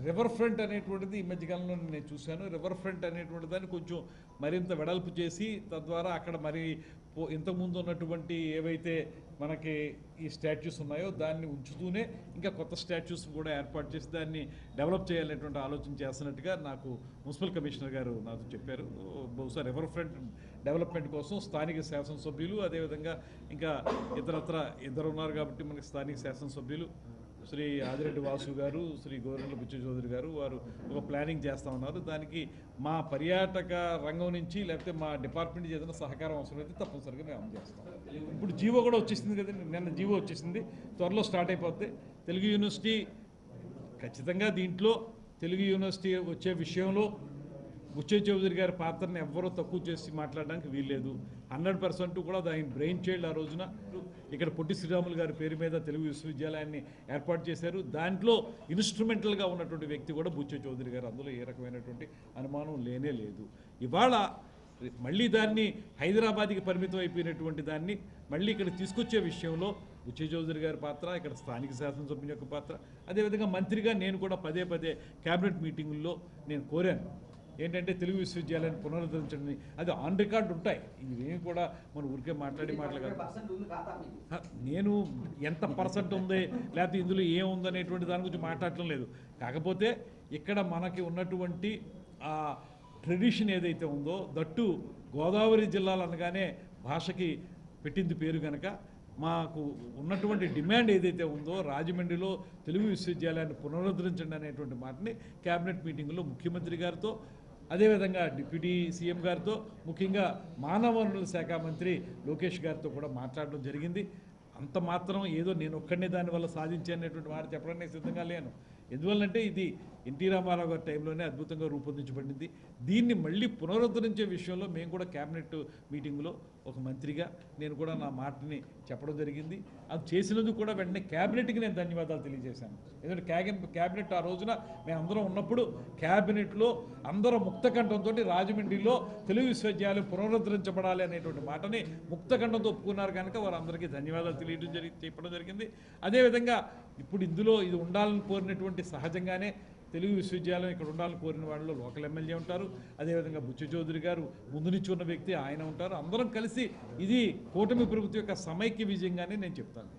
River front అనేటువంటిది ఈ మధ్యకాలంలో నేను చూశాను. రివర్ ఫ్రంట్ అనేటువంటి దాన్ని కొంచెం మరింత వెడల్పు చేసి తద్వారా అక్కడ మరి ఇంతకుముందు ఉన్నటువంటి ఏవైతే మనకి ఈ స్టాచ్యూస్ ఉన్నాయో దాన్ని ఉంచుతూనే ఇంకా కొత్త స్టాచ్యూస్ కూడా ఏర్పాటు చేసి దాన్ని డెవలప్ చేయాలనేటువంటి ఆలోచన చేస్తున్నట్టుగా నాకు మున్సిపల్ కమిషనర్ గారు నాతో చెప్పారు. బహుశా రివర్ ఫ్రంట్ డెవలప్మెంట్ కోసం స్థానిక శాసనసభ్యులు అదేవిధంగా ఇంకా ఇతరత్ర ఇద్దరు ఉన్నారు కాబట్టి మనకి స్థానిక శాసనసభ్యులు శ్రీ ఆదిరెడ్డి వాసు గారు, శ్రీ గోరెంట్ల బుచ్చ చౌదరి గారు వారు ఒక ప్లానింగ్ చేస్తూ ఉన్నారు. దానికి మా పర్యాటక రంగం నుంచి లేకపోతే మా డిపార్ట్మెంట్ ఏదైనా సహకారం అవసరమైతే తప్పనిసరిగా మేము అమలు చేస్తాం. ఇప్పుడు జీవో కూడా వచ్చేసింది కదండి, నిన్న జీవో వచ్చేసింది, త్వరలో స్టార్ట్ అయిపోద్ది. తెలుగు యూనివర్సిటీ ఖచ్చితంగా దీంట్లో తెలుగు యూనివర్సిటీ వచ్చే విషయంలో బుచ్చ చౌదరి గారి పాత్రను ఎవ్వరూ తక్కువ చేసి మాట్లాడడానికి వీల్లేదు. 100% కూడా దాని బ్రెయిన్ చైల్డ్. ఆ రోజున ఇక్కడ పొట్టి శ్రీరాములు గారి పేరు మీద తెలుగు విశ్వవిద్యాలయాన్ని ఏర్పాటు చేశారు. దాంట్లో ఇన్స్ట్రుమెంటల్గా ఉన్నటువంటి వ్యక్తి కూడా బుచ్చ చౌదరి గారు. అందులో ఏ రకమైనటువంటి అనుమానం లేనే లేదు. ఇవాళ మళ్ళీ దాన్ని హైదరాబాద్కి పరిమితం అయిపోయినటువంటి దాన్ని మళ్ళీ ఇక్కడ తీసుకొచ్చే విషయంలో బుచ్చ చౌదరి గారి పాత్ర, ఇక్కడ స్థానిక శాసనసభ్యుని యొక్క పాత్ర, అదేవిధంగా మంత్రిగా నేను కూడా పదే క్యాబినెట్ మీటింగుల్లో నేను కోరాను ఏంటంటే తెలుగు విశ్వవిద్యాలయాన్ని పునరుద్ధరించండి. అది ఆన్ రికార్డు ఉంటాయి, ఇవేమి కూడా మనం ఊరికే మాట్లాడగలం. నేను ఎంత పర్సెంట్ ఉంది లేకపోతే ఇందులో ఏముందనేటువంటి దాని గురించి మాట్లాడటం లేదు. కాకపోతే ఇక్కడ మనకి ఉన్నటువంటి ఆ ట్రెడిషన్ ఏదైతే ఉందో, దట్టు గోదావరి జిల్లాలు అనగానే భాషకి పెట్టింది పేరు కనుక మాకు ఉన్నటువంటి డిమాండ్ ఏదైతే ఉందో రాజమండ్రిలో తెలుగు విశ్వవిద్యాలయాన్ని పునరుద్ధరించండి అనేటువంటి మాటని క్యాబినెట్ మీటింగ్లో ముఖ్యమంత్రి గారితో అదేవిధంగా డిప్యూటీ సీఎం గారితో ముఖ్యంగా మానవ వనరుల శాఖ మంత్రి లోకేష్ గారితో కూడా మాట్లాడడం జరిగింది. అంత మాత్రం ఏదో నేను ఒక్కడనే దానివల్ల సాధించేటువంటి మాట చెప్పడానికి సిద్ధంగా లేను. ఎందువల్లంటే ఇది ఎన్టీ రామారావు గారి టైంలోనే అద్భుతంగా రూపొందించబడింది. దీన్ని మళ్ళీ పునరుద్ధరించే విషయంలో మేము కూడా క్యాబినెట్ మీటింగ్లో ఒక మంత్రిగా నేను కూడా నా మాటని చెప్పడం జరిగింది. అది చేసినందుకు కూడా వెంటనే క్యాబినెట్కి నేను ధన్యవాదాలు తెలియజేశాను. ఎందుకంటే క్యాబినెట్ ఆ రోజున మేము అందరం ఉన్నప్పుడు క్యాబినెట్లో అందరూ ముక్తకంఠంతో రాజమండ్రిలో తెలుగు విశ్వవిద్యాలయం పునరుద్ధరించబడాలి అనేటువంటి మాటని ముక్తకంఠంతో ఒప్పుకున్నారు కనుక వారందరికీ ధన్యవాదాలు చెప్పడం జరిగింది. అదేవిధంగా ఇప్పుడు ఇందులో ఇది ఉండాలని కోరినటువంటి సహజంగానే తెలుగు విశ్వవిద్యాలయం ఇక్కడ ఉండాలని కోరిన వాళ్ళలో లోకల్ ఎమ్మెల్యే ఉంటారు, అదేవిధంగా బుచ్చ చౌదరి గారు ముందు నుంచి ఉన్న వ్యక్తి ఆయన ఉంటారు. అందరం కలిసి ఇది కూటమి ప్రభుత్వం యొక్క సమైక్య విజయంగానే నేను చెప్తాను.